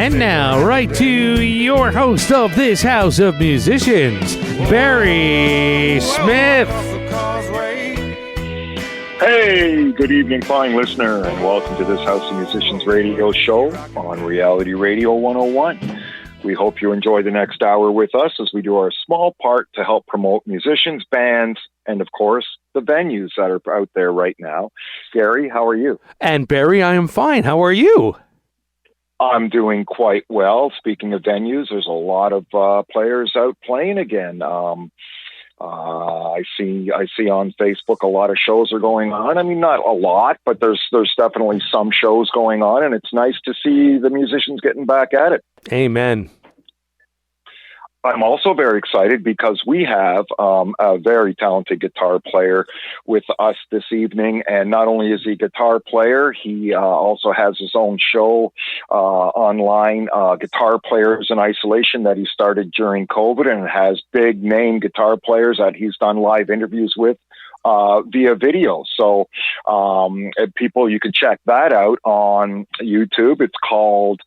And now, right to your host of this House of Musicians, Barry Smith. Hey, good evening, fine listener, and welcome to this House of Musicians radio show on Reality Radio 101. We hope you enjoy the next hour with us as we do our small part to help promote musicians, bands, and of course, the venues that are out there right now. Gary, how are you? And Barry, I am fine. How are you? I'm doing quite well. Speaking of venues, there's a lot of players out playing again. I see on Facebook a lot of shows are going on. I mean, not a lot, but there's definitely some shows going on, and it's nice to see the musicians getting back at it. Amen. I'm also very excited because we have a very talented guitar player with us this evening. And not only is he a guitar player, he also has his own show online, Guitar Players in Isolation, that he started during COVID, and has big name guitar players that he's done live interviews with via video. So people, you can check that out on YouTube. It's called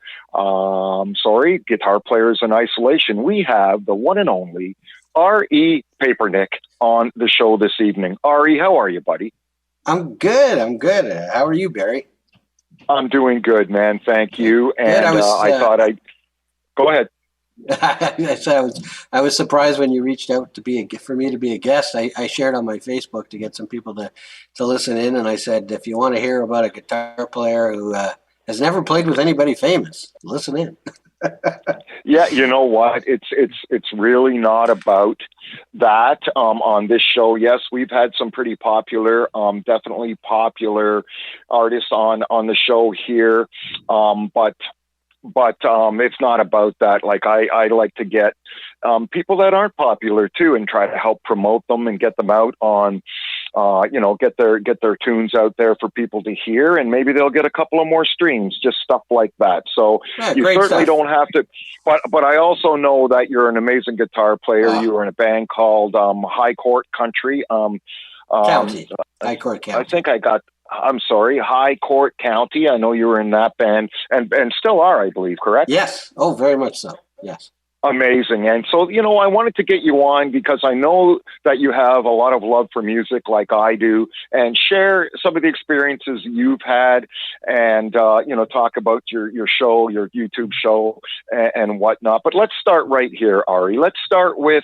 Guitar Players in Isolation. We have the one and only Arie Papernick on the show this evening. Arie, how are you, buddy? I'm good. How are you, Barry? I'm doing good, man. Thank you. And I thought I'd go ahead. I was surprised when you reached out for me to be a guest. I shared on my Facebook to get some people to listen in, and I said, if you want to hear about a guitar player who has never played with anybody famous, listen in. Yeah, you know what? It's really not about that on this show. Yes, we've had some pretty popular, definitely popular artists on the show here, but it's not about that. Like I like to get people that aren't popular too, and try to help promote them and get them out on, get their tunes out there for people to hear, and maybe they'll get a couple of more streams, just stuff like that. So yeah, you certainly don't have to. But I also know that you're an amazing guitar player. You were in a band called High Court Country. County. High Court County. I think I'm sorry, High Court County. I know you were in that band and still are, I believe, correct? Yes. Oh, very much so. Yes. Amazing. And so, I wanted to get you on because I know that you have a lot of love for music like I do, and share some of the experiences you've had, and, talk about your show, your YouTube show and whatnot. But let's start right here, Arie. Let's start with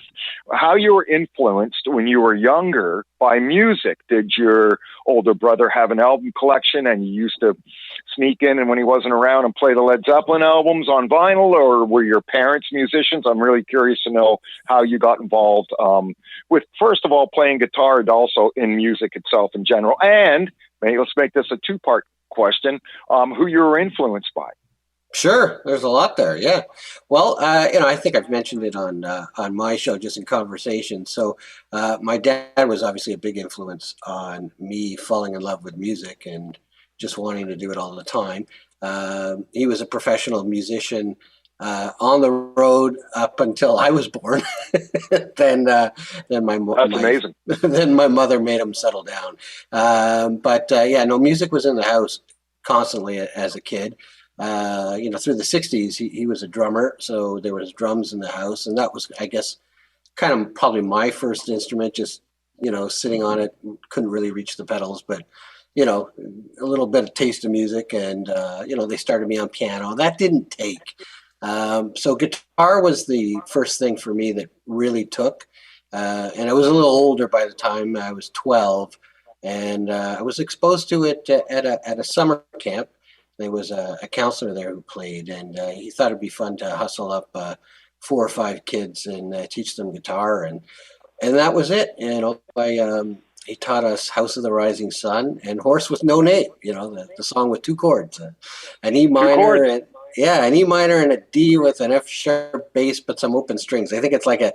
how you were influenced when you were younger by music. Did your older brother have an album collection and you used to sneak in and when he wasn't around and play the Led Zeppelin albums on vinyl, or were your parents musicians? I'm really curious to know how you got involved with, first of all, playing guitar, and also in music itself in general. And let's make this a two-part question, who you were influenced by. Sure, there's a lot there. Yeah, well, I think I've mentioned it on my show, just in conversation. So, my dad was obviously a big influence on me falling in love with music and just wanting to do it all the time. He was a professional musician on the road up until I was born. Then my That's amazing. Then my mother made him settle down. Music was in the house constantly as a kid. Through the 60s, he was a drummer, so there was drums in the house, and that was, I guess, kind of probably my first instrument, just, sitting on it, couldn't really reach the pedals, but, a little bit of taste of music, and, they started me on piano. That didn't take. So guitar was the first thing for me that really took, and I was a little older by the time I was 12, and I was exposed to it at a summer camp. There was a counselor there who played, and he thought it'd be fun to hustle up 4 or 5 kids and teach them guitar, and that was it. He taught us "House of the Rising Sun" and "Horse with No Name." The song with 2 chords, an E minor, an E minor and a D with an F sharp bass, but some open strings. I think it's like a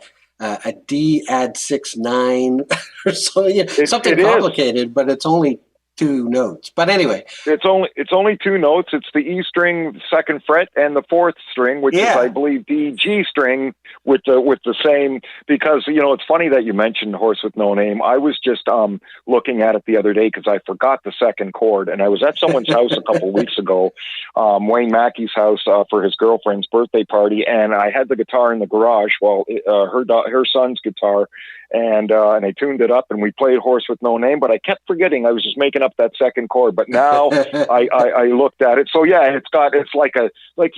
D add 6/9 or something. Something complicated, but it's only two notes. But anyway, it's only two notes. It's the E string, second fret, and the fourth string, which is, I believe, the G string with the same. Because it's funny that you mentioned Horse with No Name. I was just looking at it the other day because I forgot the second chord, and I was at someone's house a couple of weeks ago, Wayne Mackey's house, for his girlfriend's birthday party, and I had the guitar in the garage, her son's guitar. And I tuned it up, and we played Horse with No Name, but I kept forgetting I was just making up that second chord. But now I looked at it. So yeah, it's like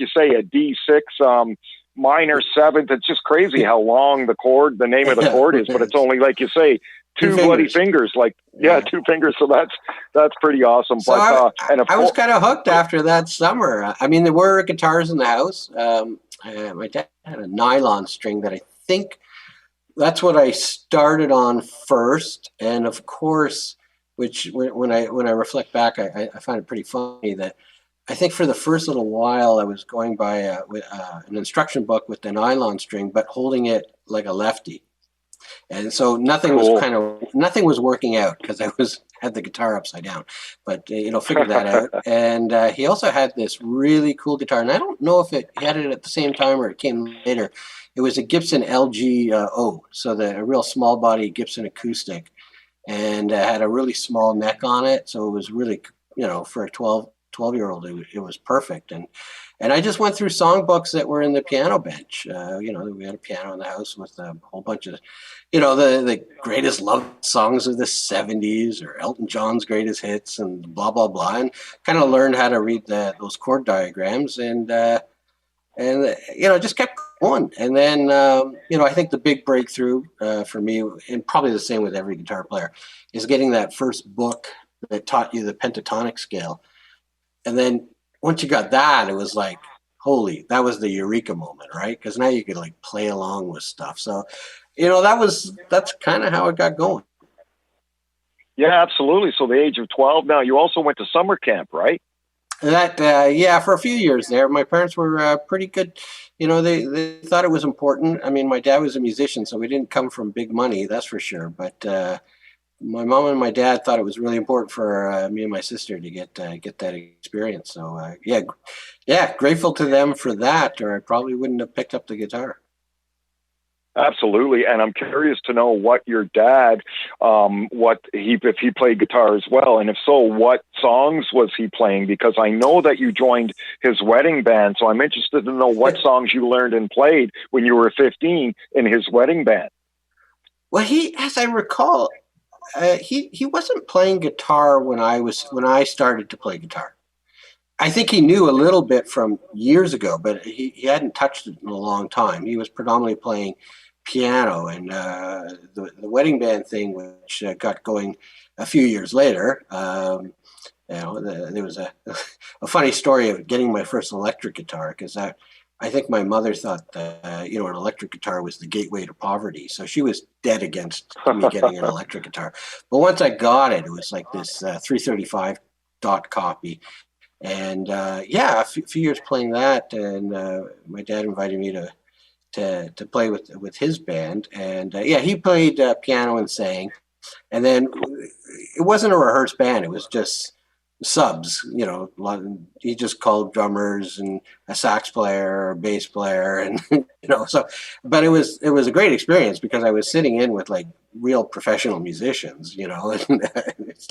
you say, a D6 minor seventh. It's just crazy how long the name of the chord is, but it's only, like you say, two bloody fingers. Two fingers. So that's pretty awesome. So I was kind of hooked after that summer. I mean, there were guitars in the house. My dad had a nylon string that I think. That's what I started on first, and of course, which when I reflect back, I find it pretty funny that I think for the first little while I was going by an instruction book with the nylon string, but holding it like a lefty, and so nothing was working out because I had the guitar upside down. But figured that out, and he also had this really cool guitar, and I don't know if he had it at the same time or it came later. It was a Gibson LG-O, so a real small body Gibson acoustic, and had a really small neck on it. So it was really, for a 12-year-old, it was perfect. And I just went through songbooks that were in the piano bench. We had a piano in the house with a whole bunch of, the greatest love songs of the 70s or Elton John's greatest hits and blah, blah, blah, and kind of learned how to read those chord diagrams and just kept going. And then, I think the big breakthrough for me, and probably the same with every guitar player, is getting that first book that taught you the pentatonic scale. And then once you got that, it was like, holy, that was the eureka moment, right? Because now you could play along with stuff. So, that's kind of how it got going. Yeah, absolutely. So the age of 12. Now you also went to summer camp, right? That for a few years there. My parents were pretty good. They thought it was important. I mean, my dad was a musician, so we didn't come from big money, that's for sure. But my mom and my dad thought it was really important for me and my sister to get that experience. So grateful to them for that, or I probably wouldn't have picked up the guitar. Absolutely, and I'm curious to know what your dad, if he played guitar as well, and if so, what songs was he playing? Because I know that you joined his wedding band, so I'm interested to know what songs you learned and played when you were 15 in his wedding band. Well, as I recall, he wasn't playing guitar when I started to play guitar. I think he knew a little bit from years ago, but he hadn't touched it in a long time. He was predominantly playing piano, and the wedding band thing, which got going a few years later. There was a funny story of getting my first electric guitar, because I think my mother thought that an electric guitar was the gateway to poverty, so she was dead against me getting an electric guitar. But once I got it, it was like this 335 dot copy. And a few years playing that, and my dad invited me to play with his band, and he played piano and sang, and then it wasn't a rehearsed band; it was just subs. He just called drummers and a sax player, or a bass player, and so. But it was a great experience because I was sitting in with real professional musicians, and it's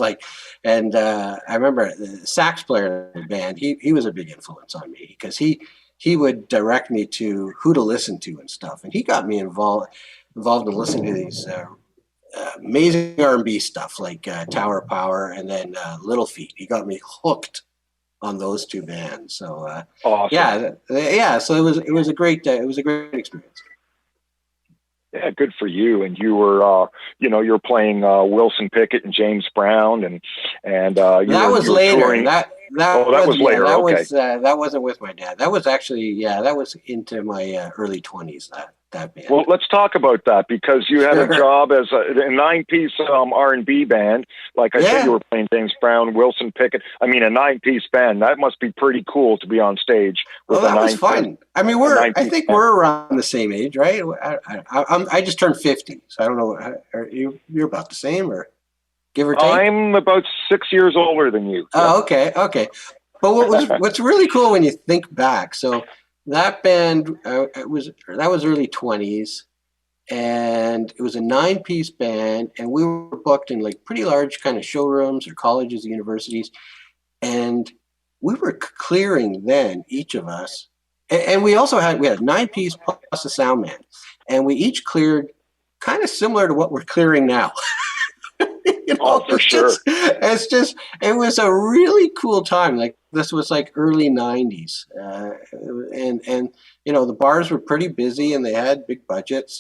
and I remember the sax player in the band, he was a big influence on me because he would direct me to who to listen to and stuff, and he got me involved in listening to these amazing R&B stuff like Tower Power and then Little Feat. He got me hooked on those two bands. So awesome. So it was a great experience. Yeah, good for you. And you were, you're playing Wilson Pickett and James Brown, and that was later. Touring. That was later. That wasn't with my dad. That was actually that was into my early 20s. That band. Well, let's talk about that, because you had a job as a 9-piece R&B band. Like I said, you were playing James Brown, Wilson Pickett. I mean, a 9-piece band. That must be pretty cool to be on stage. That was fun. I mean, I think we're around the same age, right? I just turned 50, so I don't know. You're about the same, or? give or take? I'm about 6 years older than you. Oh, okay. But what's really cool when you think back? So that band that was early 20s, and it was a 9-piece band, and we were booked in like pretty large kind of showrooms or colleges, universities, and we were clearing then, each of us, and we had a 9-piece plus a sound man, and we each cleared kind of similar to what we're clearing now. For sure. It was a really cool time. Like, this was like early 90s. And the bars were pretty busy and they had big budgets.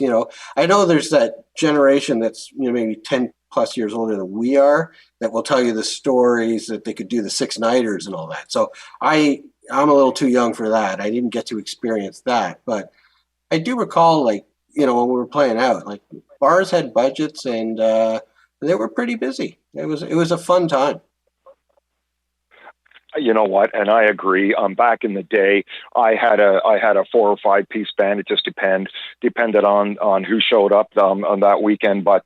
I know there's that generation that's, maybe 10 plus years older than we are that will tell you the stories that they could do the 6-nighters and all that. So I'm a little too young for that. I didn't get to experience that, but I do recall, like, when we were playing out, like, bars had budgets and, they were pretty busy. It was a fun time. You know what? And I agree. Back in the day, I had a 4 or 5 piece band. It just depended on who showed up on that weekend. But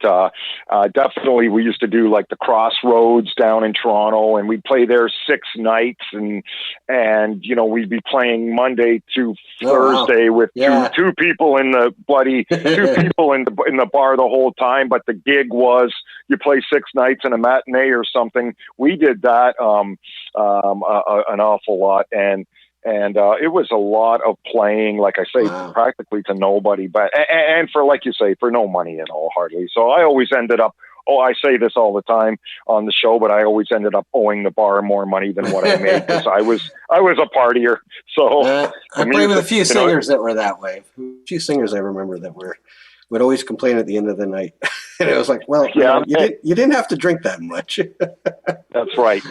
definitely, we used to do like the Crossroads down in Toronto, and we'd play there 6 nights, and we'd be playing Monday to Thursday with two people in the bloody 2 people in the bar the whole time. But the gig was you play 6 nights in a matinee or something. We did that. An awful lot, and it was a lot of playing, like I say, practically to nobody, but and for, like you say, for no money at all, hardly. So I always ended up, I say this all the time on the show, but I always ended up owing the bar more money than what I made, because I was a partier. So I played with a few singers that were that way. A few singers I remember that would always complain at the end of the night. And it was like, well, you didn't have to drink that much. That's right.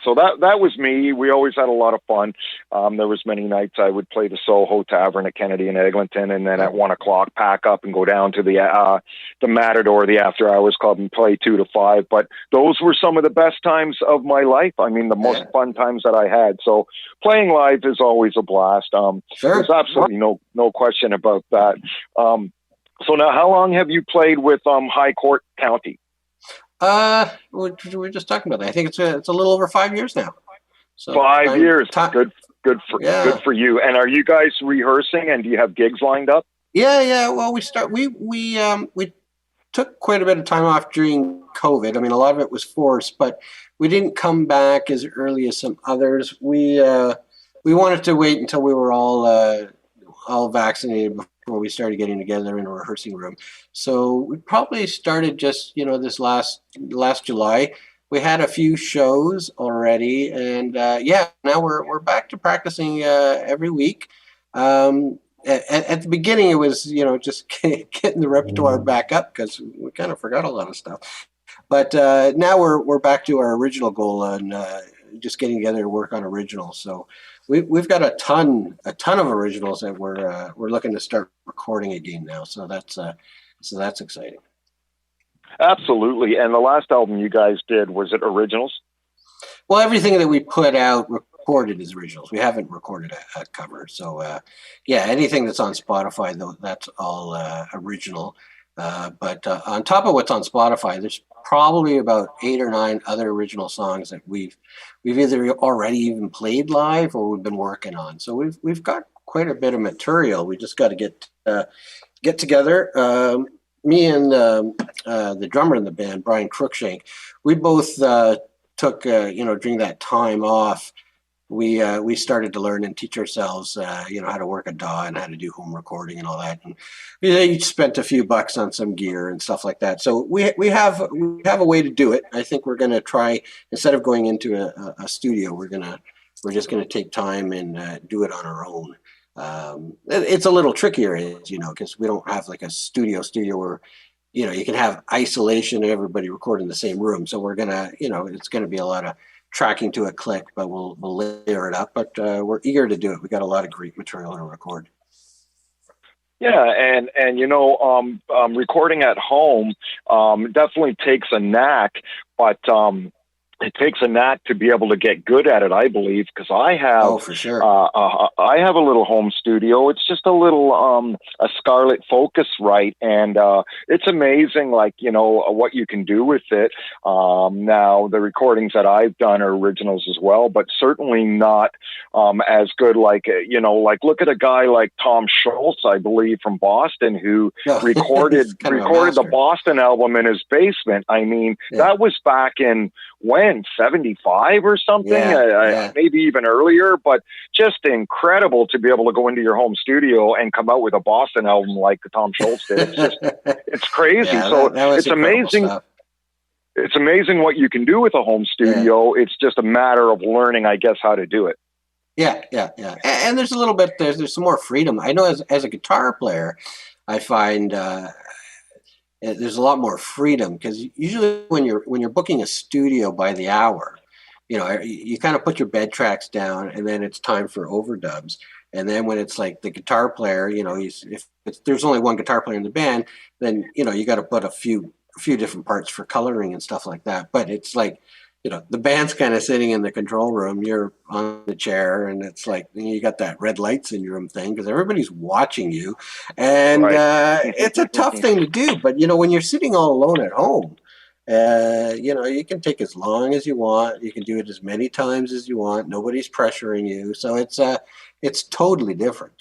So that was me. We always had a lot of fun. There was many nights I would play the Soho Tavern at Kennedy and Eglinton, and then at 1 o'clock pack up and go down to the Matador, the After Hours Club, and play 2 to 5. But those were some of the best times of my life. I mean, the most fun times that I had. So playing live is always a blast. Sure. There's absolutely no question about that. So now, how long have you played with High Court County? We're just talking about that. I think it's a little over 5 years now. So 5 years. Good for you. And are you guys rehearsing? And do you have gigs lined up? Yeah. Well, we took quite a bit of time off during COVID. I mean, a lot of it was forced, but we didn't come back as early as some others. We wanted to wait until we were all vaccinated before we started getting together in a rehearsing room. So we probably started just, this last July. We had a few shows already, and now we're back to practicing every week. At the beginning, it was, just getting the repertoire back up, because we kind of forgot a lot of stuff. But now we're back to our original goal and just getting together to work on originals. So we've got a ton of originals that we're looking to start recording again now. So that's exciting. Absolutely. And the last album you guys did, was it originals? Well, everything that we put out recorded is originals. We haven't recorded a cover. So anything that's on Spotify, though, that's all original. But on top of what's on Spotify, there's probably about 8 or 9 other original songs that we've either already even played live or we've been working on. So we've got quite a bit of material. We just got to get together. Me and the drummer in the band, Brian Cruikshank, we both took during that time off. We started to learn and teach ourselves, how to work a DAW and how to do home recording and all that. And we each spent a few bucks on some gear and stuff like that. So we have a way to do it. I think we're going to try, instead of going into a studio, we're just going to take time and do it on our own. It's a little trickier, because we don't have like a studio where, you can have isolation and everybody record in the same room. So we're going to, it's going to be a lot of tracking to a click, but we'll layer it up. But we're eager to do it. We got a lot of great material to record. Yeah, and recording at home definitely takes a knack, but it takes a knack to be able to get good at it, I believe, because I have, for sure. I have a little home studio. It's just a little, a Scarlett Focusrite, and it's amazing, like, what you can do with it. Now, the recordings that I've done are originals as well, but certainly not as good. Like, like look at a guy like Tom Schultz, I believe, from Boston, who recorded the Boston album in his basement. I mean, that was back in when 75 or something, maybe even earlier, but just incredible to be able to go into your home studio and come out with a Boston album like Tom Schultz did. It's just, it's crazy. So it's amazing. Stuff. It's amazing what you can do with a home studio. It's just a matter of learning, I guess, how to do it. Yeah. And there's a little bit, there's some more freedom. I know as a guitar player, I find, there's a lot more freedom, because usually when you're booking a studio by the hour, you kind of put your bed tracks down, and then it's time for overdubs. And then when it's like the guitar player, if there's only one guitar player in the band, then you got to put a few different parts for coloring and stuff like that. But it's like, the band's kind of sitting in the control room, you're on the chair, and it's like you got that red light syndrome thing because everybody's watching you, and it's a tough thing to do. But when you're sitting all alone at home, you can take as long as you want, you can do it as many times as you want, nobody's pressuring you, so it's totally different.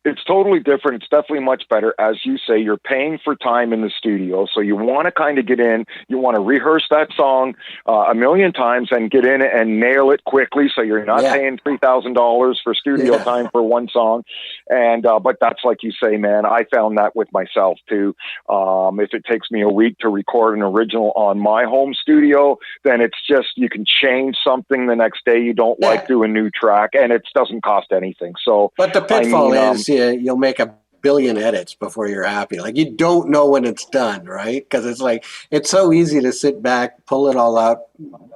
It's totally different. It's definitely much better. As you say, you're paying for time in the studio. So you want to kind of get in, you want to rehearse that song a million times and get in and nail it quickly. So you're not paying $3,000 for studio time for one song. And, but that's like you say, man, I found that with myself too. If it takes me a week to record an original on my home studio, then it's just, you can change something the next day. You don't like, do a new track, and it doesn't cost anything. So, but the pitfall is, you'll make a billion edits before you're happy. Like, you don't know when it's done, right? Because it's so easy to sit back, pull it all out,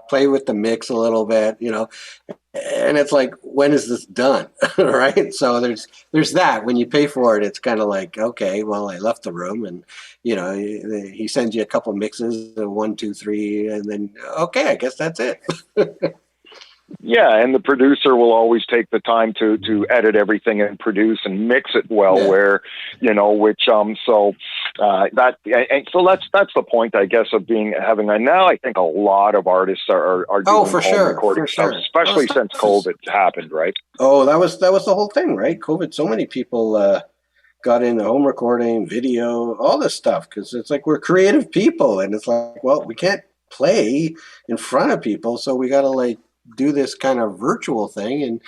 play with the mix a little bit, and it's like, when is this done? Right? So there's that. When you pay for it, it's kind of like, okay, well, I left the room, and he sends you a couple mixes, 1, 2, 3, and then okay, I guess that's it. Yeah, and the producer will always take the time to edit everything and produce and mix it well. Where so that's the point, I guess, of having. And now I think a lot of artists are doing home recording stuff, especially since COVID happened, right? Oh, that was the whole thing, right? COVID. So many people got into home recording, video, all this stuff, because it's like, we're creative people, and it's like, well, we can't play in front of people, so we got to do this kind of virtual thing,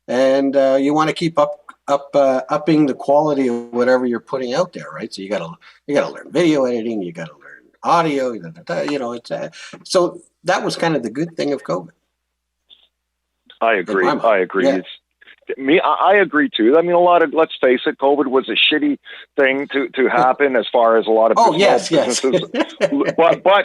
and you want to keep upping the quality of whatever you're putting out there, right? So you got to learn video editing, you got to learn audio, it's so that was kind of the good thing of COVID. I agree. Yeah. I agree too. I mean, let's face it, COVID was a shitty thing to happen as far as a lot of businesses. But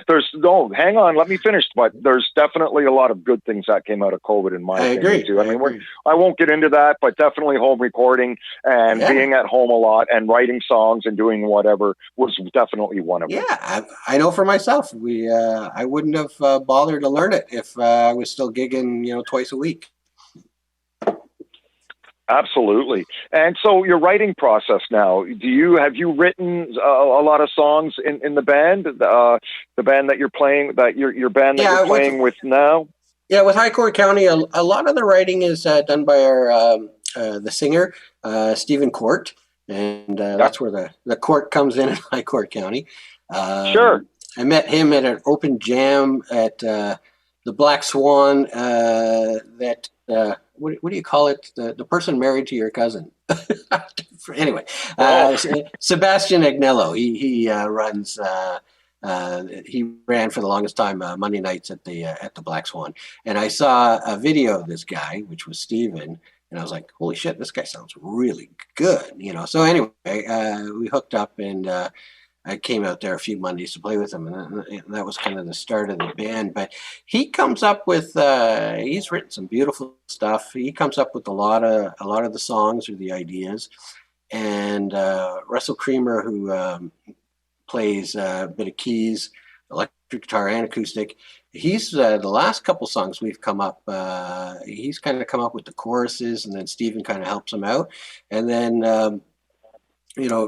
hang on, let me finish. But there's definitely a lot of good things that came out of COVID, in my opinion too. I mean, I won't get into that, but definitely home recording and being at home a lot and writing songs and doing whatever was definitely one of them. Yeah, I know for myself. I wouldn't have bothered to learn it if I was still gigging, twice a week. Absolutely. And so your writing process now, have you written a lot of songs in the band, the band that you're playing, your band that you're playing with now? Yeah, with High Court County, a lot of the writing is done by the singer, Stephen Court, and that's where the court comes in High Court County. Sure. I met him at an open jam at the Black Swan what do you call it? The person married to your cousin. Anyway, Sebastian Agnello. He runs. He ran for the longest time Monday nights at the Black Swan, and I saw a video of this guy, which was Steven, and I was like, "Holy shit, this guy sounds really good," So anyway, we hooked up, and I came out there a few Mondays to play with him, and that was kind of the start of the band. But he comes up with he's written some beautiful stuff. He comes up with a lot of the songs or the ideas, and Russell Creamer, who plays a bit of keys, electric guitar and acoustic. He's the last couple songs we've come up. He's kind of come up with the choruses, and then Stephen kind of helps him out, and then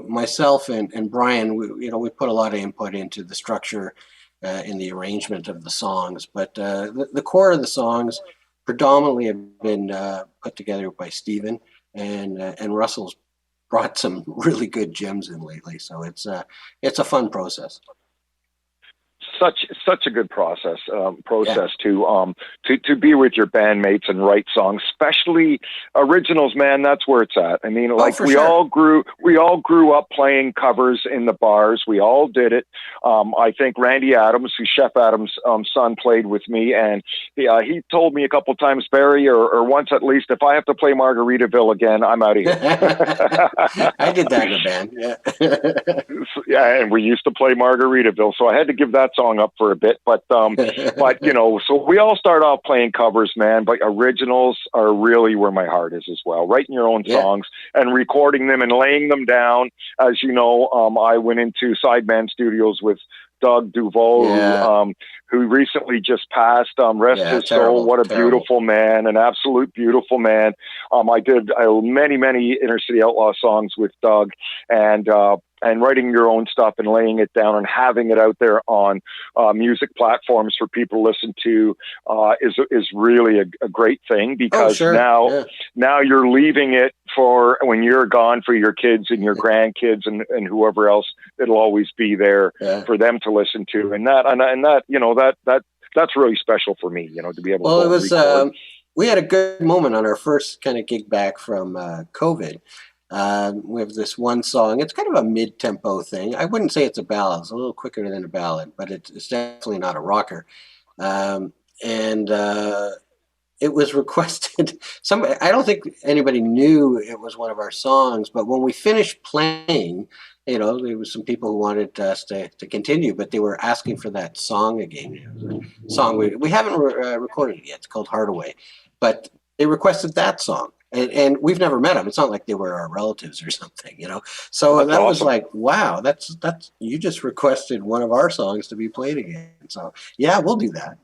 myself and Brian, we put a lot of input into the structure in the arrangement of the songs, but the core of the songs predominantly have been put together by Stephen, and Russell's brought some really good gems in lately. So it's a fun process. Such a good process to be with your bandmates and write songs, especially originals, man. That's where it's at. I mean, we all grew up playing covers in the bars. We all did it. I think Randy Adams, who's Chef Adams' son, played with me, and he told me a couple times, Barry, or once at least, if I have to play Margaritaville again, I'm out of here. I did that in a band. Yeah. Yeah, and we used to play Margaritaville, so I had to give that song up for a bit, but so we all start off playing covers, man, but originals are really where my heart is as well. Writing your own songs and recording them and laying them down. As you know, I went into Sideman Studios with Doug Duveau, who recently just passed. Rest his soul. What a beautiful man, an absolute beautiful man. I did many Inner City Outlaw songs with Doug, and writing your own stuff and laying it down and having it out there on music platforms for people to listen to is really a great thing, because now you're leaving it for when you're gone, for your kids and your grandkids and whoever else. It'll always be there for them to listen to, and that's really special for me, to be able to. Well, it was we had a good moment on our first kind of gig back from COVID. We have this one song. It's kind of a mid-tempo thing. I wouldn't say it's a ballad. It's a little quicker than a ballad, but it's definitely not a rocker. It was requested. I don't think anybody knew it was one of our songs, but when we finished playing, there was some people who wanted us to continue, but they were asking for that song again. It was a song we haven't recorded it yet. It's called Hardaway, but they requested that song. And we've never met them. It's not like they were our relatives or something, So that's awesome. Was like, wow, that's you just requested one of our songs to be played again. So yeah, we'll do that.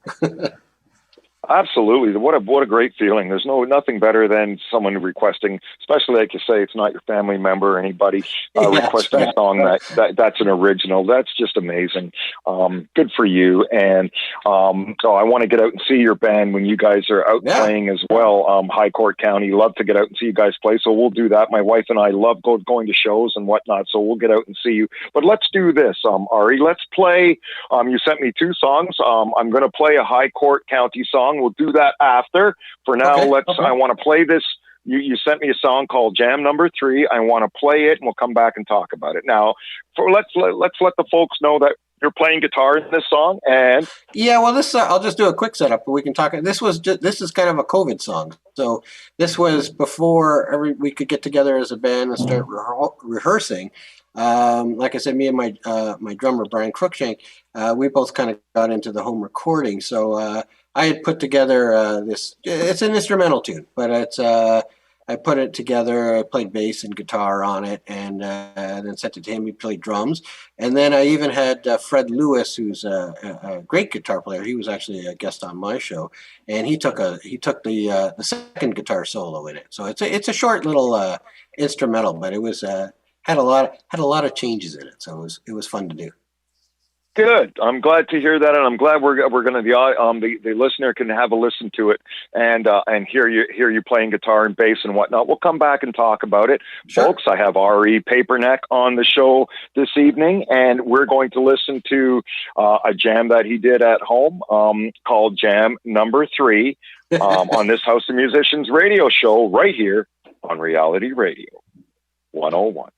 Absolutely. What a great feeling. There's nothing better than someone requesting, especially like you say, it's not your family member or anybody requesting a song that's an original. That's just amazing. Good for you. And so I want to get out and see your band when you guys are out playing as well. High Court County, love to get out and see you guys play. So we'll do that. My wife and I love going to shows and whatnot. So we'll get out and see you. But let's do this, Arie. Let's play. You sent me 2 songs. I'm going to play a High Court County song. We'll do that after. For now, I want to play this. You sent me a song called Jam Number 3. I want to play it, and we'll come back and talk about it. Now, let's let the folks know that you're playing guitar in this song. And this I'll just do a quick setup, but we can talk. This is kind of a COVID song. So this was before we could get together as a band and start rehearsing. Like I said, me and my drummer Brian Cruikshank, we both kind of got into the home recording. So I had put together this. It's an instrumental tune, but it's I put it together. I played bass and guitar on it, and then sent it to him. He played drums, and then I even had Fred Lewis, who's a great guitar player. He was actually a guest on my show, and he took the second guitar solo in it. So it's a short little instrumental, but it was had a lot of changes in it. So it was fun to do. Good. I'm glad to hear that, and I'm glad we're going to the listener can have a listen to it and hear you playing guitar and bass and whatnot. We'll come back and talk about it, folks. I have Arie Papernick on the show this evening, and we're going to listen to a jam that he did at home called Jam Number 3 on this House of Musicians radio show right here on Reality Radio 101.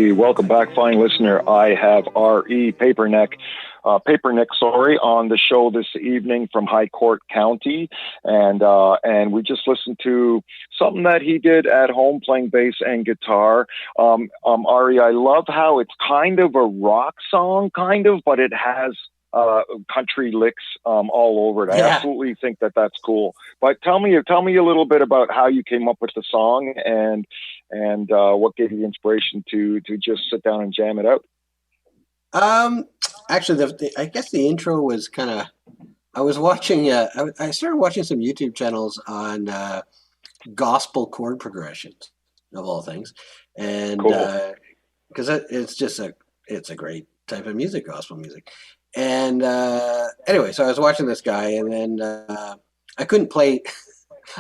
Hey, welcome back, fine listener. I have Arie Papernick, on the show this evening from Harcourt County, and we just listened to something that he did at home, playing bass and guitar. Arie, I love how it's kind of a rock song, but it has country licks all over it. I absolutely think that that's cool. But tell me a little bit about how you came up with the song and what gave you the inspiration to just sit down and jam it out. Actually, I guess the intro was kind of. I was watching. I started watching some YouTube channels on gospel chord progressions, of all things, and because it's a great type of music, gospel music. And anyway, so I was watching this guy, and then I couldn't play.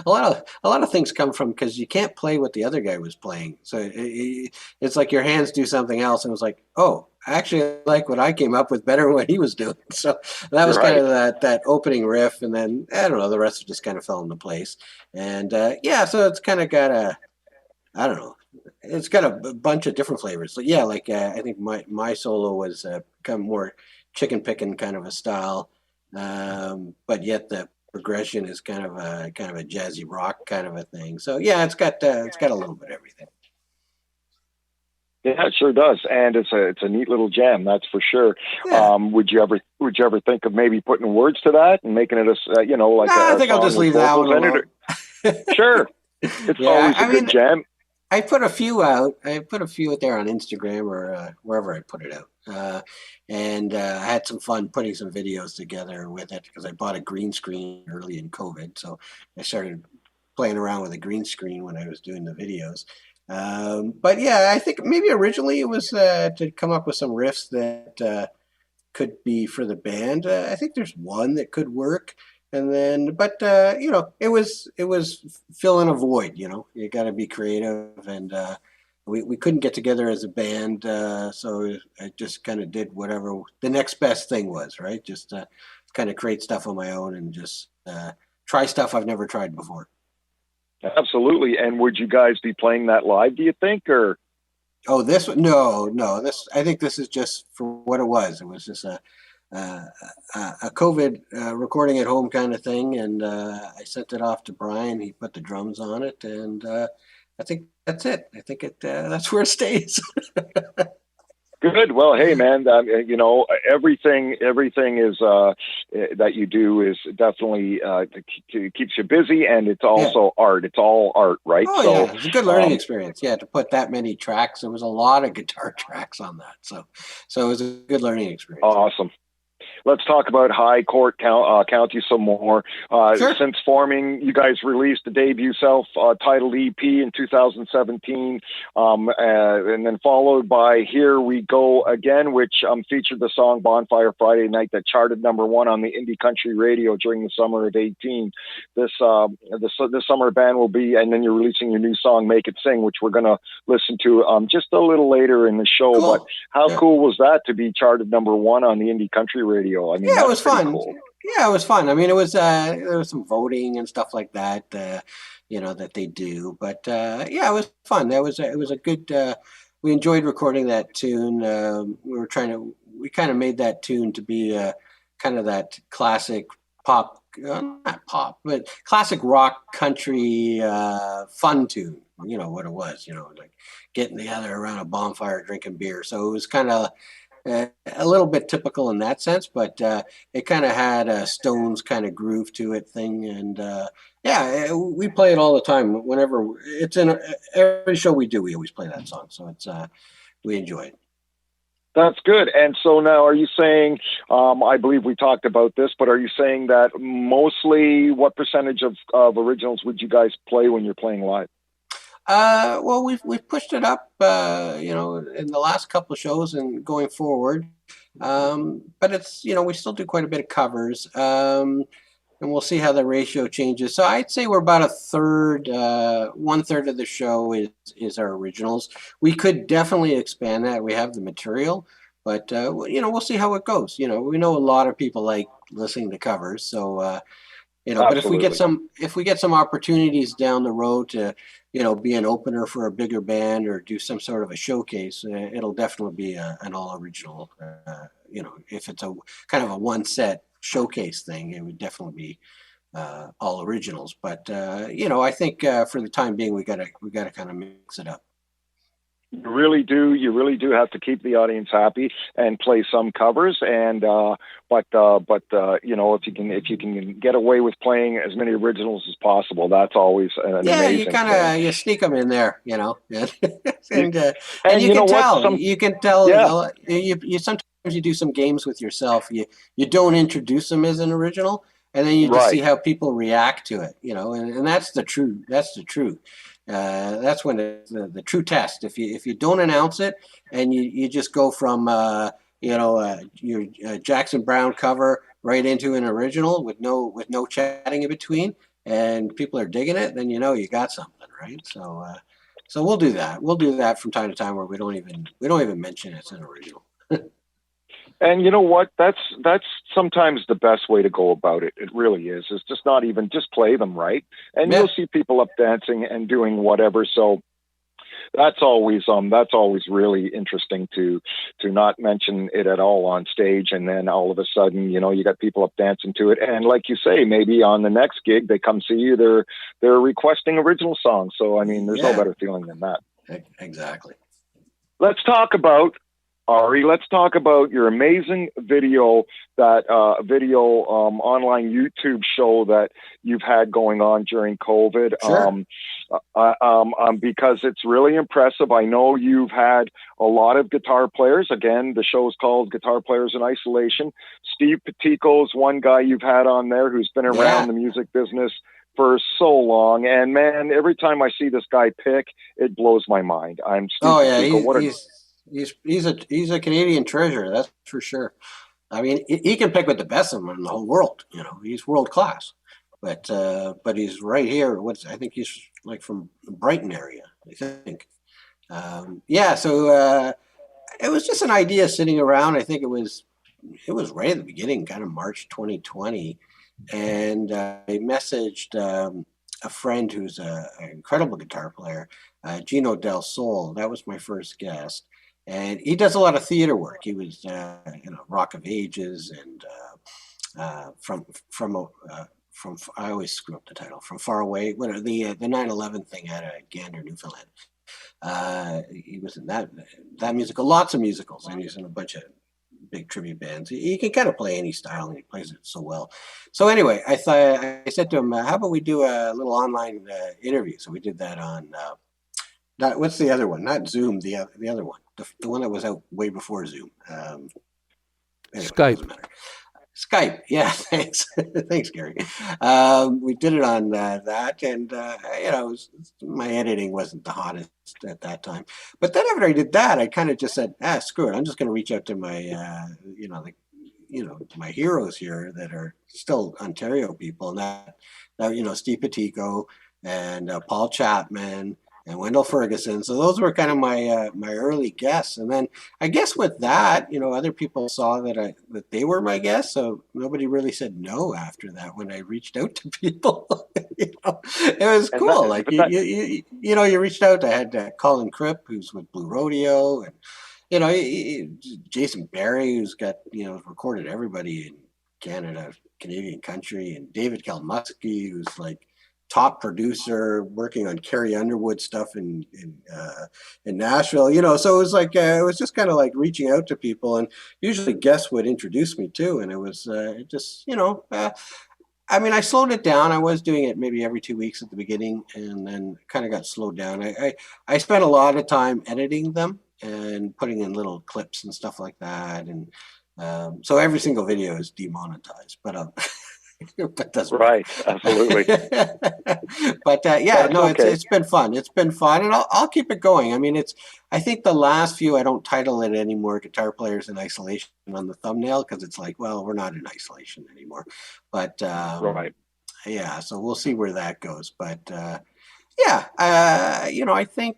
A lot of things come from because you can't play what the other guy was playing. So it's like your hands do something else, and it was like, oh, I actually like what I came up with better than what he was doing. So that was kind of that opening riff, and then I don't know, the rest just kind of fell into place. And so it's kind of got I don't know, it's got a bunch of different flavors. So yeah, like I think my solo was kind of more chicken picking kind of a style, but yet the progression is kind of a jazzy rock kind of a thing. So yeah, it's got a little bit of everything. Yeah, it sure does, and it's a neat little jam, that's for sure. Yeah. Would you ever think of maybe putting words to that and making it I think I'll just leave that one alone. Sure, it's always a good jam. I put a few out. I put a few out there on Instagram or wherever I put it out. And I had some fun putting some videos together with it because I bought a green screen early in COVID. So I started playing around with a green screen when I was doing the videos. But yeah, I think maybe originally it was to come up with some riffs that could be for the band. I think there's one that could work. And then, but it was filling a void. You got to be creative, and we couldn't get together as a band, so I just kind of did whatever the next best thing was. Right, just kind of create stuff on my own and just try stuff I've never tried before. Absolutely. And would you guys be playing that live? Do you think, or? Oh, this no. This I think this is just for what it was. It was just a COVID recording at home kind of thing, and I sent it off to Brian. He put the drums on it, and I think that's it. I think that's where it stays. Good. Well, hey, man, everything is that you do is definitely keeps you busy, and it's also art. It's all art, right? Oh, so, yeah, it's a good learning experience. Yeah, to put that many tracks, there was a lot of guitar tracks on that, so it was a good learning experience. Awesome. Let's talk about Harcourt County some more. Sure. Since forming, you guys released the debut self-titled EP in 2017, and then followed by Here We Go Again, which featured the song Bonfire Friday Night that charted #1 on the indie country radio during the summer of 18. This summer band will be, and then you're releasing your new song Make It Sing, which we're going to listen to just a little later in the show. Cool. But how cool was that to be charted #1 on the indie country radio? I mean, yeah, it was fun. Cool. Yeah, it was fun. I mean, it was there was some voting and stuff like that, that they do. But yeah, it was fun. It was a good. We enjoyed recording that tune. We kind of made that tune to be kind of that classic pop, not pop, but classic rock country fun tune. You know what it was. Like getting together around a bonfire, drinking beer. So it was kind of. A little bit typical in that sense, but it kind of had a Stones kind of groove to it thing, and we play it all the time. Whenever it's in every show we do, we always play that song. So it's we enjoy it. That's good. And so now, are you saying? I believe we talked about this, but are you saying that mostly what percentage of originals would you guys play when you're playing live? Well, we've pushed it up, in the last couple of shows and going forward. But it's, we still do quite a bit of covers. And we'll see how the ratio changes. So I'd say we're about 1/3 of the show is our originals. We could definitely expand that. We have the material, but we'll see how it goes. We know a lot of people like listening to covers, so But if we get Absolutely. some opportunities down the road to, be an opener for a bigger band or do some sort of a showcase, it'll definitely be an all original. If it's a kind of a one set showcase thing, it would definitely be all originals. But I think for the time being, we gotta kind of mix it up. You really do. You really do have to keep the audience happy and play some covers. And if you can get away with playing as many originals as possible, that's always an Yeah, you amazing kind thing. of you sneak them in there, and You, and and you you know can what? tell. You can tell. Yeah, You sometimes you do some games with yourself. You don't introduce them as an original, and then you just see right. how people react to it. And that's the truth. That's the truth. That's when it's the true test. If you don't announce it and you just go from your Jackson Brown cover right into an original with no chatting in between, and people are digging it, then you got something, right? So we'll do that. We'll do that from time to time where we don't even mention it's an original. And you know what? That's sometimes the best way to go about it. It really is. It's just not even just play them right, and Yeah, you'll see people up dancing and doing whatever. So that's always really interesting to not mention it at all on stage, and then all of a sudden, you got people up dancing to it, and like you say, maybe on the next gig they come see you, they're requesting original songs. So I mean, there's no yeah, better feeling than that. exactly. Let's talk about Arie. Let's talk about your amazing video, that video online YouTube show that you've had going on during COVID. Sure. Because it's really impressive. I know you've had a lot of guitar players. Again, the show's called Guitar Players in Isolation. Steve Petico's one guy you've had on there who's been around Yeah. the music business for so long. And man, every time I see this guy pick, it blows my mind. I'm Steve Oh yeah. Petico. He's What a he's he's a Canadian treasure. That's for sure. I mean, he can pick with the best of them in the whole world. He's world class. But he's right here. I think he's like from the Brighton area, I think. Yeah. So it was just an idea sitting around. I think it was right at the beginning, kind of March 2020, and I messaged a friend who's an incredible guitar player, Gino Del Sol. That was my first guest, and he does a lot of theater work. He was, Rock of Ages and from I always screw up the title, From Far Away. What are the 9/11 thing out of Gander, Newfoundland? He was in that musical, lots of musicals, and he's in a bunch of big tribute bands. He can kind of play any style, and he plays it so well. So anyway, I said to him, "How about we do a little online interview?" So we did that on what's the other one? Not Zoom, the other one, the one that was out way before Zoom. Anyway, it Skype. doesn't matter. Skype, yeah, thanks, thanks, Gary. We did it on that, and my editing wasn't the hottest at that time. But then after I did that, I kind of just said, screw it. I'm just going to reach out to my, my heroes here that are still Ontario people, and Steve Petico and Paul Chapman and Wendell Ferguson. So those were kind of my early guests, and then I guess with that, other people saw that they were my guests, so nobody really said no after that when I reached out to people. It was and cool. that, Like but that you reached out. I had Colin Cripp, who's with Blue Rodeo, and Jason Barry, who's got recorded everybody in Canada, Canadian country, and David Kalmusky, who's like top producer working on Carrie Underwood stuff in Nashville. So it was like it was just kind of like reaching out to people, and usually guests would introduce me too, and it was I mean, I slowed it down. I was doing it maybe every 2 weeks at the beginning, and then kind of got slowed down. I spent a lot of time editing them and putting in little clips and stuff like that, and so every single video is demonetized, but but doesn't matter. right, absolutely. But yeah, That's no, it's okay. it's been fun. It's been fun, and I'll keep it going. I mean, I think the last few I don't title it anymore. Guitar Players in Isolation on the thumbnail because it's like, well, we're not in isolation anymore. But Right. yeah, so we'll see where that goes. But yeah, I think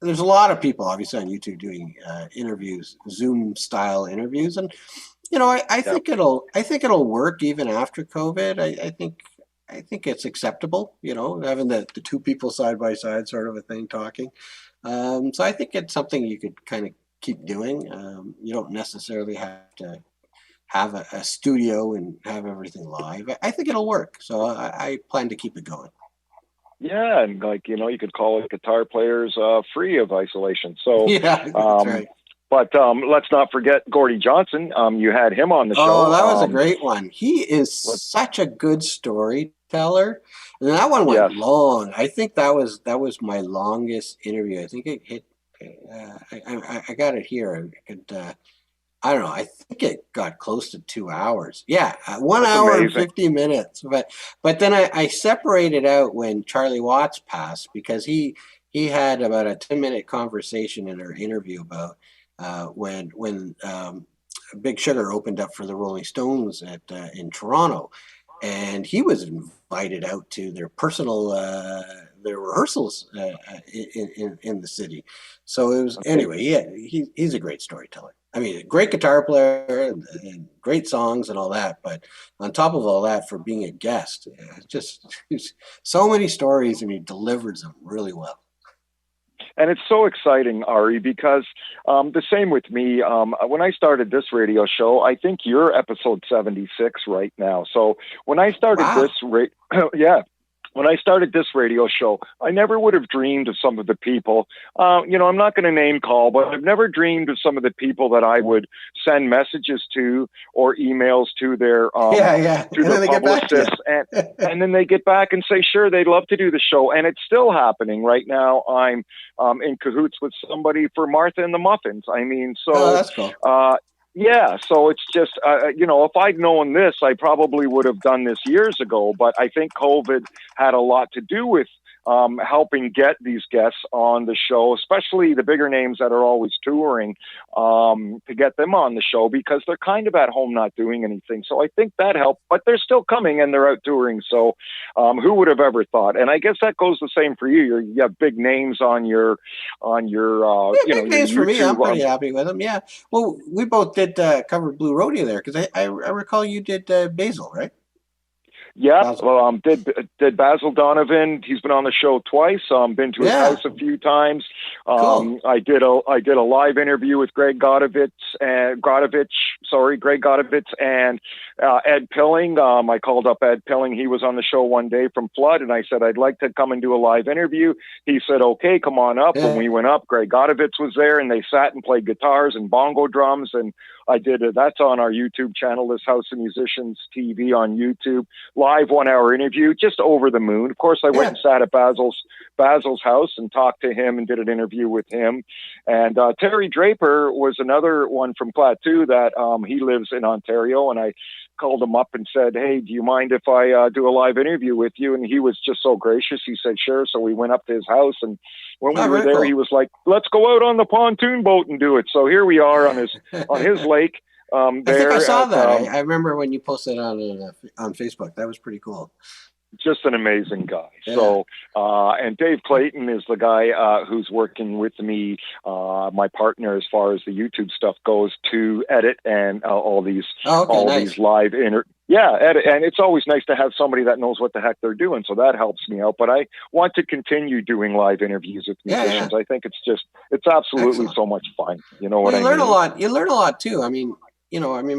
there's a lot of people obviously on YouTube doing interviews, Zoom style interviews, and I Yep. think it'll work even after COVID. I think think it's acceptable, having the two people side by side sort of a thing talking. So I think it's something you could kind of keep doing. You don't necessarily have to have a studio and have everything live. I think it'll work. So I plan to keep it going. Yeah, and you could call it Guitar Players Free of Isolation. So, Yeah, that's right. But let's not forget Gordy Johnson. You had him on the show. Oh, that was a great one. He is such a good storyteller. And that one went long. I think that was my longest interview. I think it hit. I got it here. I could. I don't know. I think it got close to 2 hours. Yeah, 1 hour and 50 minutes. But then I separated out when Charlie Watts passed, because he had about a 10-minute conversation in our interview about when Big Sugar opened up for the Rolling Stones in Toronto, and he was invited out to their their rehearsals in the city. So it was anyway. Yeah, he's a great storyteller. I mean, a great guitar player and great songs and all that. But on top of all that, for being a guest, just so many stories, and he delivers them really well. And it's so exciting, Arie, because the same with me. When I started this radio show, I think you're episode 76 right now. So when I started when I started this radio show, I never would have dreamed of some of the people. I'm not going to name call, but I've never dreamed of some of the people that I would send messages to or emails to their to their publicists, and then they get back and say, sure, they'd love to do the show, and it's still happening right now. I'm in cahoots with somebody for Martha and the Muffins. I mean, so that's cool. Yeah, so it's just, if I'd known this, I probably would have done this years ago. But I think COVID had a lot to do with helping get these guests on the show, especially the bigger names that are always touring, to get them on the show, because they're kind of at home not doing anything. So I think that helped, but they're still coming and they're out touring. So who would have ever thought? And I guess that goes the same for you. You have big names on your big names your for YouTube, me. I'm pretty happy with them. Yeah. Well, we both did cover Blue Rodeo there, because I recall you did Basil, right? Yeah, Basil. well, did Basil Donovan. He's been on the show twice. Been to his house a few times. Cool. I did a live interview with Greg Godovitz and Ed Pilling. I called up Ed Pilling. He was on the show one day from Flood, and I said, I'd like to come and do a live interview. He said, okay, come on up. Yeah. When we went up, Greg Godovitz was there, and they sat and played guitars and bongo drums, and I did it. That's on our YouTube channel, this House of Musicians TV on YouTube. Live 1 hour interview, just over the moon. Of course, I went and sat at Basil's house and talked to him and did an interview with him. And Terry Draper was another one from Plateau that he lives in Ontario, and I called him up and said, hey, do you mind if I do a live interview with you? And he was just so gracious. He said, sure. So we went up to his house, and when we were there, cool. He was like, let's go out on the pontoon boat and do it. So here we are on his lake. I think I saw that. I remember when you posted on Facebook. That was pretty cool. Just an amazing guy. Yeah. So, and Dave Clayton is the guy who's working with me, my partner, as far as the YouTube stuff goes, to edit and all these these live edit. And it's always nice to have somebody that knows what the heck they're doing. So that helps me out. But I want to continue doing live interviews with musicians. Yeah. I think it's absolutely so much fun. You know what I mean? You learn a lot. You learn a lot too. I mean,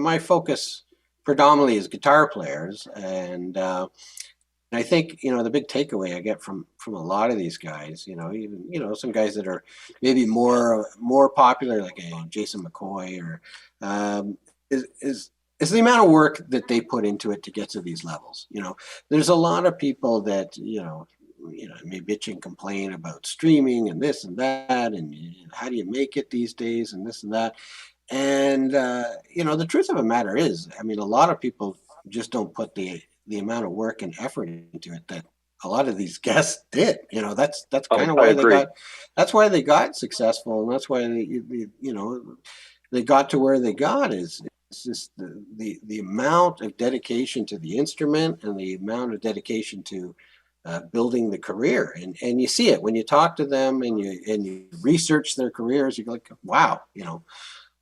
my focus predominantly is guitar players, and I think the big takeaway I get from a lot of these guys, even some guys that are maybe more popular, like Jason McCoy, or is the amount of work that they put into it to get to these levels. There's a lot of people that may bitch and complain about streaming and this and that, and how do you make it these days, and this and that. And, the truth of the matter is, a lot of people just don't put the amount of work and effort into it that a lot of these guests did. That's kind of why that's why they got successful. And that's why they got to where they got is it's just the amount of dedication to the instrument and the amount of dedication to building the career. And you see it when you talk to them and you research their careers. You're like, wow,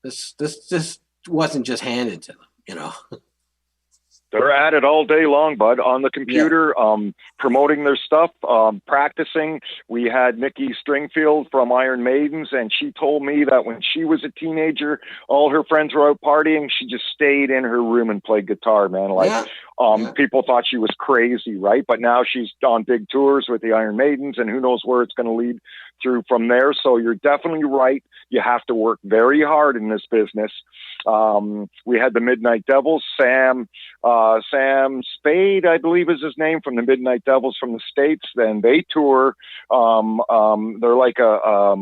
This wasn't just handed to them, They're at it all day long, bud, on the computer, promoting their stuff, practicing. We had Nikki Stringfield from Iron Maidens, and she told me that when she was a teenager, all her friends were out partying. She just stayed in her room and played guitar, man. People thought she was crazy, right? But now she's on big tours with the Iron Maidens, and who knows where it's going to lead through from there. So you're definitely right. You have to work very hard in this business. We had the Midnight Devils, Sam Spade, I believe is his name, from the Midnight Devils from the States. Then they tour. They're like a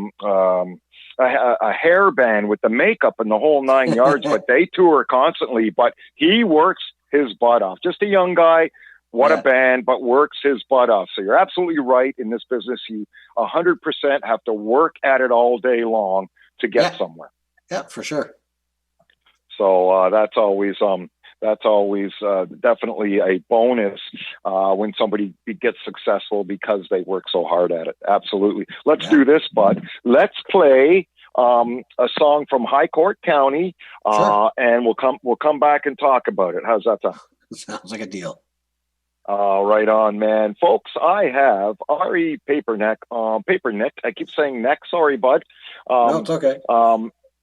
hair band with the makeup and the whole 9 yards, but they tour constantly. But he works his butt off. Just a young guy. What a band, but works his butt off. So you're absolutely right. In this business, you 100% have to work at it all day long to get somewhere. Yeah, for sure. So that's always definitely a bonus when somebody gets successful because they work so hard at it. Absolutely. Let's do this, bud. Let's play a song from Harcourt County, and we'll come back and talk about it. How's that sound? Sounds like a deal. Right on, man. Folks, I have Arie Papernick. I keep saying neck. Sorry, bud. No, it's okay.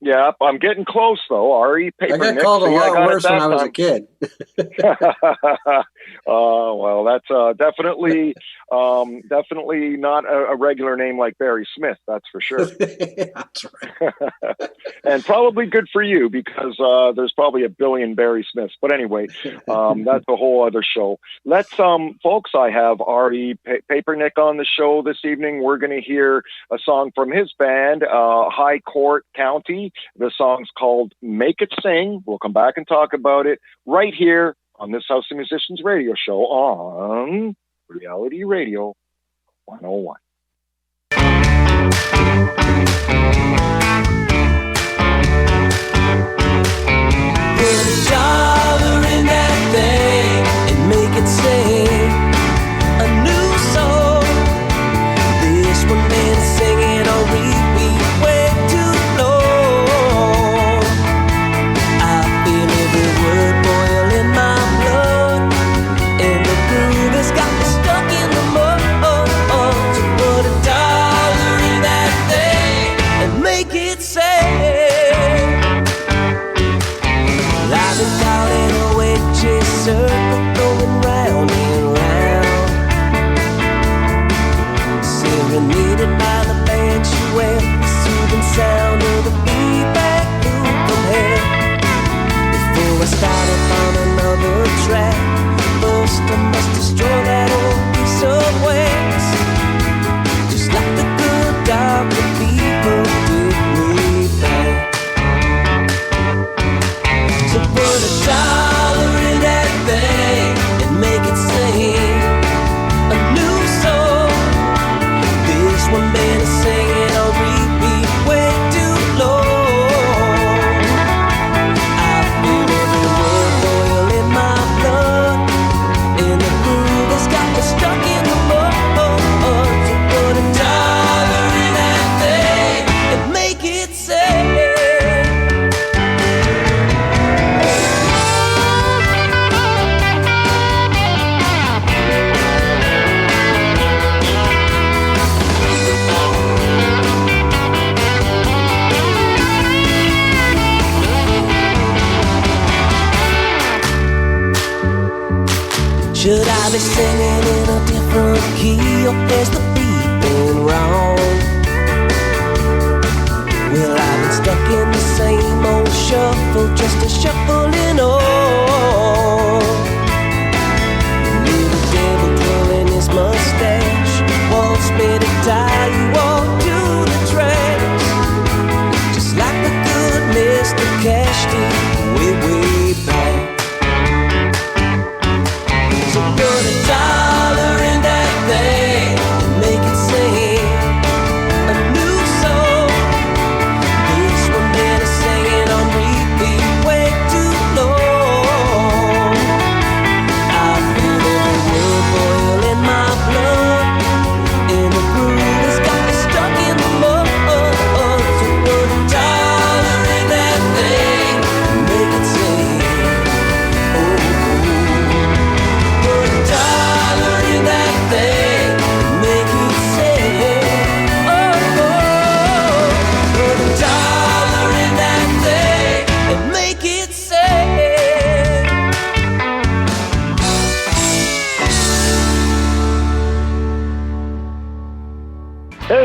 Yeah, I'm getting close, though. Arie Papernick. I got called a lot worse when I was a kid. Well, that's definitely not a regular name like Barry Smith, that's for sure. That's right. And probably good for you, because there's probably a billion Barry Smiths. But anyway, that's a whole other show. Let's, folks, I have Arie Papernick on the show this evening. We're going to hear a song from his band, Harcourt County. The song's called Make It Sing. We'll come back and talk about it right here on this House of Musicians radio show on Reality Radio 101. Put a dollar in that thing and make it sing a new song. This one been singing on repeat way too long. I feel every word boil in my blood, and the groove has got me stuck in the mud. So put a dollar in that thing and make it sing. I've been caught in a witch's circle, going round and round, serenaded by the banshee wail, the soothing sound of the feedback loop from hell. Before I start up on another track, first I must destroy that old piece of wax, just like the good doctor people did way back. So put a dollar in that thing and make it sing a new song. This one been singing on repeat way too long. I feel every word boil in my blood, and the groove has got me stuck in the mud. So put a dollar in that thing and make it sing. Should I be singing in a different key, or has the beat been wrong? Well, I've been stuck in the same old shuffle, just a shuffling on. Little devil twirling his mustache wants me to tie you all to the tracks, just like the good Mr. Cash did way back. So put a dollar in that thing and make it sing a new song. This one been singing on repeat way too long. I feel every word boil in my blood, and the groove has got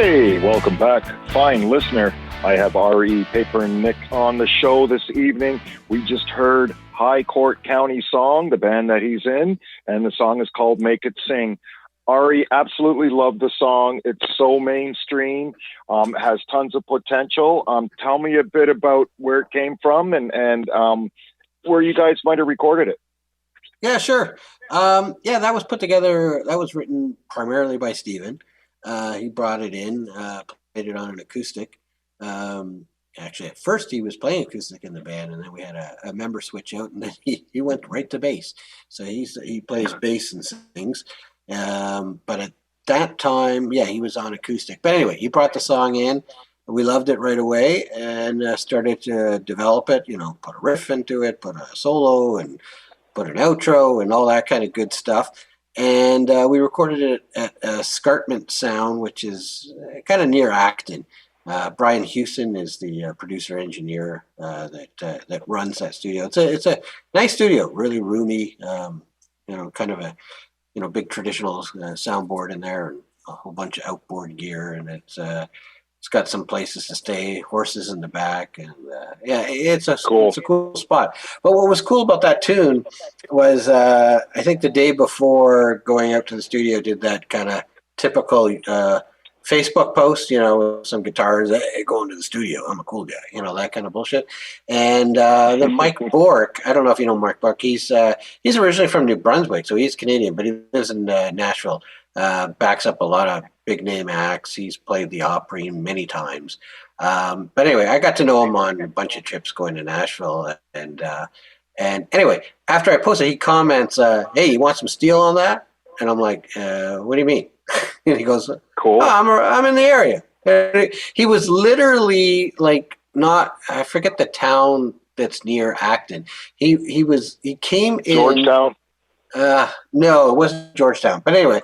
Hey, welcome back, fine listener. I have Arie Papernick on the show this evening. We just heard High Court County Song, the band that he's in, and the song is called Make It Sing. Arie, absolutely love the song. It's so mainstream, has tons of potential. Tell me a bit about where it came from and where you guys might have recorded it. Yeah, sure. That was put together. That was written primarily by Steven. He brought it in, played it on an acoustic. Actually, at first he was playing acoustic in the band, and then we had a member switch out, and then he went right to bass. So he plays bass and sings. But at that time, he was on acoustic. But anyway, he brought the song in. We loved it right away and started to develop it. Put a riff into it, put a solo, and put an outro, and all that kind of good stuff. And we recorded it at Escarpment Sound, which is kind of near Acton. Brian Hewson is the producer engineer that runs that studio. It's a nice studio, really roomy. Kind of a big traditional soundboard in there, and a whole bunch of outboard gear, and it's got some places to stay, horses in the back, and it's a cool spot. But what was cool about that tune was I think the day before going out to the studio, did that kind of typical Facebook post, some guitars, hey, going to the studio, I'm a cool guy, that kind of bullshit. And then Mike Bork, I don't know if you know Mike Bork, he's originally from New Brunswick, so he's Canadian, but he lives in Nashville. Backs up a lot of big name acts. He's played the Opry many times. But anyway, I got to know him on a bunch of trips going to Nashville. And anyway, after I posted, he comments, hey, you want some steel on that? And I'm like, what do you mean? And he goes, cool. Oh, I'm in the area. He was literally like I forget the town that's near Acton. He came in. Georgetown? No, it wasn't Georgetown. But anyway,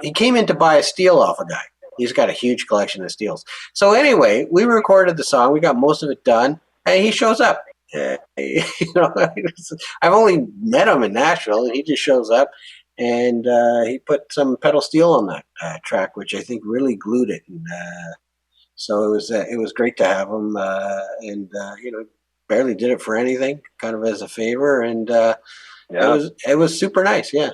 he came in to buy a steel off a guy. He's got a huge collection of steels. So anyway, we recorded the song. We got most of it done, and he shows up. I've only met him in Nashville, and he just shows up, and he put some pedal steel on that track, which I think really glued it. And so it was great to have him, and barely did it for anything, kind of as a favor, and it was super nice. Yeah.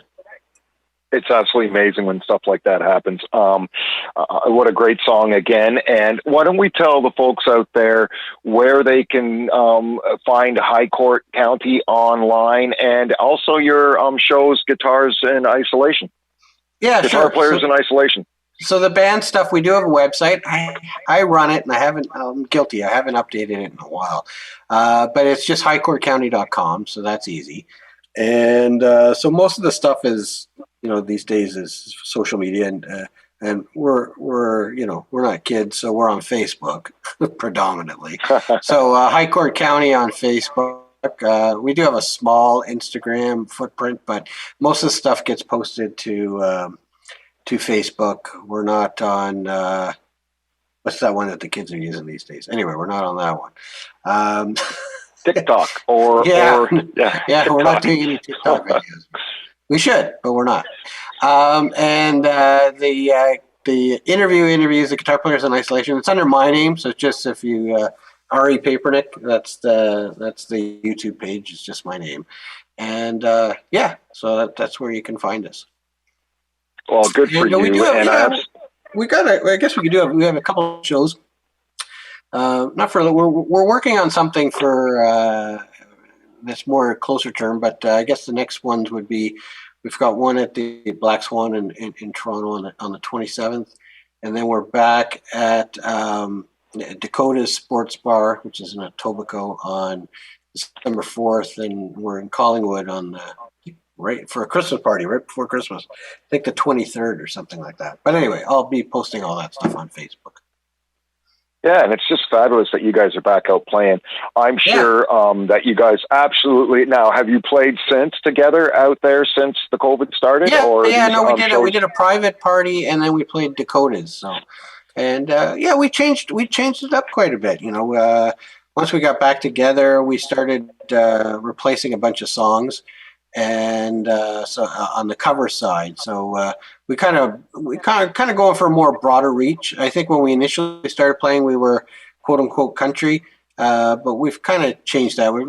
It's absolutely amazing when stuff like that happens. What a great song again. And why don't we tell the folks out there where they can find High Court County online, and also your shows, Guitars in Isolation. Yeah, Guitar Players in Isolation. So the band stuff, we do have a website. I run it, and I'm guilty. I haven't updated it in a while. But it's just highcourtcounty.com, so that's easy. And so most of the stuff is, these days is social media, and we're not kids, so we're on Facebook predominantly. So High Court County on Facebook. We do have a small Instagram footprint, but most of the stuff gets posted to Facebook. We're not on what's that one that the kids are using these days? Anyway, we're not on that one. TikTok or TikTok. We're not doing any TikTok videos. We should, but we're not. And the interviews, the Guitar Players in Isolation, it's under my name, so it's just if you Arie Papernick, that's the YouTube page. It's just my name, and so that's where you can find us. Well, good for you. We do have, I guess we have a couple of shows. Not for we're working on something for that's more closer term, but I guess the next ones would be, we've got one at the Black Swan in Toronto on the 27th, and then we're back at Dakota's Sports Bar, which is in Etobicoke, on December 4th, and we're in Collingwood on right for a Christmas party right before Christmas. I think the 23rd or something like that. But anyway, I'll be posting all that stuff on Facebook. Yeah, and it's just fabulous that you guys are back out playing. I'm sure that you guys absolutely. Now, have you played since together out there since the COVID started? We did a private party, and then we played Dakotas. So, and we changed it up quite a bit. Once we got back together, we started replacing a bunch of songs. and so on the cover side. So we kind of going for a more broader reach. I think when we initially started playing, we were quote unquote country, but we've kind of changed that. We're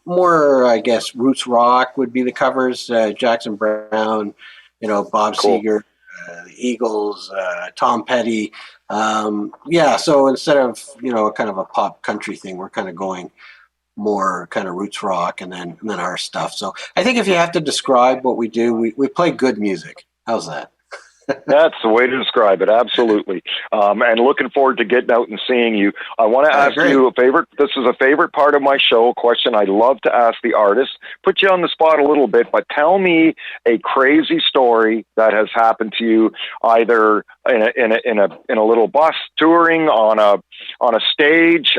more, I guess, roots rock would be the covers. Jackson Brown, Bob Seger, the Eagles, Tom Petty. So instead of kind of a pop country thing, we're kind of going more kind of roots rock and then our stuff. So I think if you have to describe what we do, we play good music. How's that? That's the way to describe it. Absolutely. And looking forward to getting out and seeing you. I want to ask you this is a favorite part of my show, a question I love to ask the artist. Put you on the spot a little bit, but tell me a crazy story that has happened to you, either in a little bus touring, on a stage,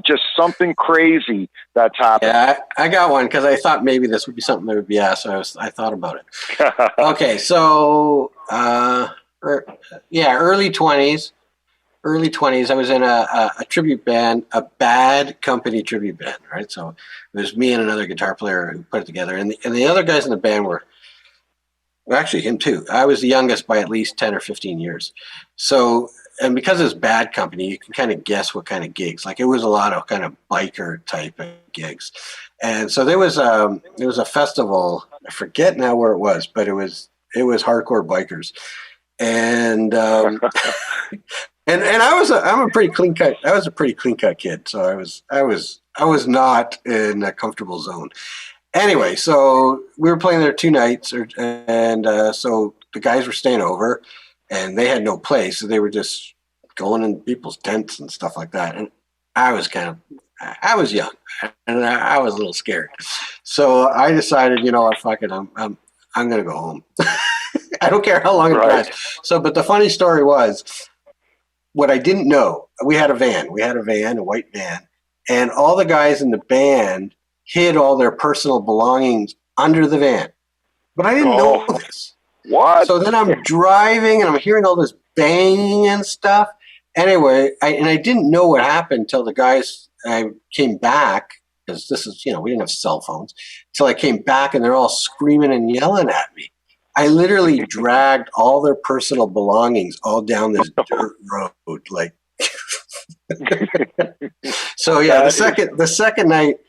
just something crazy that's happened. Yeah, I got one because I thought maybe this would be something that would be asked. So I thought about it. Okay, so early 20s. I was in a tribute band, a Bad Company tribute band, right? So it was me and another guitar player who put it together, and the other guys in the band were actually him too. I was the youngest by at least 10 or 15 years. So, and because it was Bad Company, you can kind of guess what kind of gigs. Like it was a lot of kind of biker type of gigs, and so there was a festival. I forget now where it was, but it was hardcore bikers, and I'm a pretty clean cut. I was a pretty clean cut kid, so I was not in a comfortable zone. Anyway, so we were playing there 2 nights, and so the guys were staying over, and they had no place, so they were just going in people's tents and stuff like that. And I was young, and I was a little scared. So I decided, fuck it, I'm gonna go home. I don't care how long it lasts. So, but the funny story was, what I didn't know, we had a van, a white van, and all the guys in the band hid all their personal belongings under the van. But I didn't know this. What? So then I'm driving and I'm hearing all this banging and stuff. Anyway, I didn't know what happened until the guys, I came back, because this is, we didn't have cell phones, until I came back and they're all screaming and yelling at me. I literally dragged all their personal belongings all down this dirt road, like. So yeah, the second night,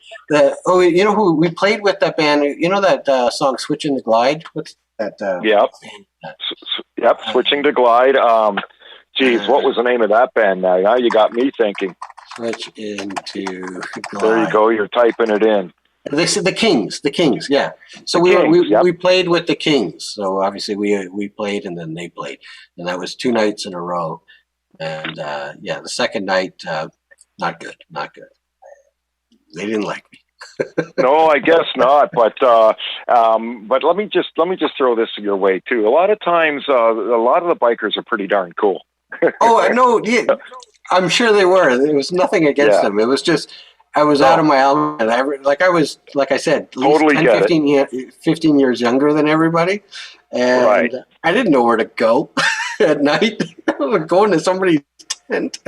who we played with that band? That song "Switching to Glide." What's that? Yep. Switching to Glide. What was the name of that band? Now you got me thinking. Switch into Glide. There you go. You're typing it in. They said the Kings, yeah. So we played with the Kings. So obviously we played and then they played, and that was 2 nights in a row. And the second night, not good. They didn't like me. No, I guess not. But let me just throw this your way too. A lot of times, a lot of the bikers are pretty darn cool. Oh no, yeah, I'm sure they were. There was nothing against them. It was just I was out of my element. Like I said, at least totally 15 years younger than everybody, and I didn't know where to go at night. I was going to somebody's tent,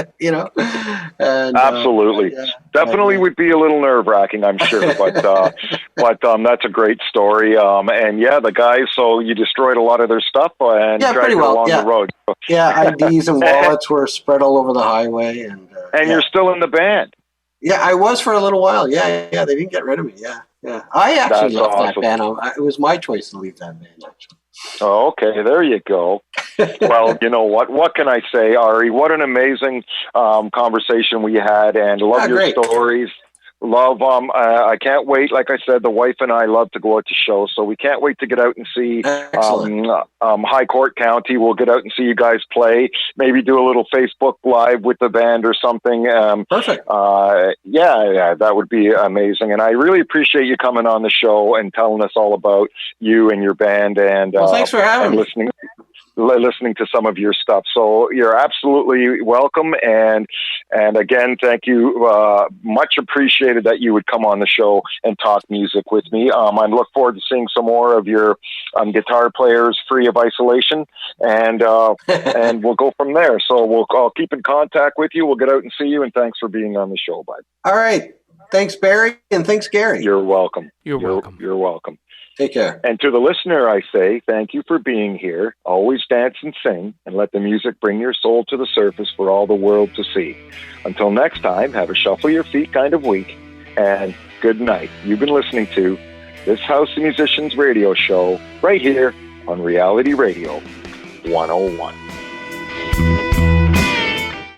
And, absolutely, definitely would be a little nerve-wracking, I'm sure. But that's a great story. And the guys. So you destroyed a lot of their stuff and dragged it along the road. Yeah, IDs and wallets were spread all over the highway, and you're still in the band. Yeah, I was for a little while. Yeah, they didn't get rid of me. Yeah. I actually left that band. It was my choice to leave that band, actually. Oh, okay, there you go. Well, you know what? What can I say, Arie? What an amazing conversation we had, and love your stories. Love I can't wait. Like I said, the wife and I love to go out to shows, so we can't wait to get out and see High Court County. We'll get out and see you guys play. Maybe do a little Facebook Live with the band or something. Perfect. That would be amazing. And I really appreciate you coming on the show and telling us all about you and your band. And thanks for having me. Listening to some of your stuff. So you're absolutely welcome. And again, thank you. Much appreciated that you would come on the show and talk music with me. I look forward to seeing some more of your guitar players Free of Isolation, and and we'll go from there. So I'll keep in contact with you. We'll get out and see you, and thanks for being on the show, bud. All right. Thanks, Barry, and thanks, Gary. You're welcome. You're welcome. You're welcome. Take care. And to the listener, I say thank you for being here. Always dance and sing, and let the music bring your soul to the surface for all the world to see. Until next time, have a shuffle your feet kind of week, and good night. You've been listening to This House of Musicians radio show right here on Reality Radio 101.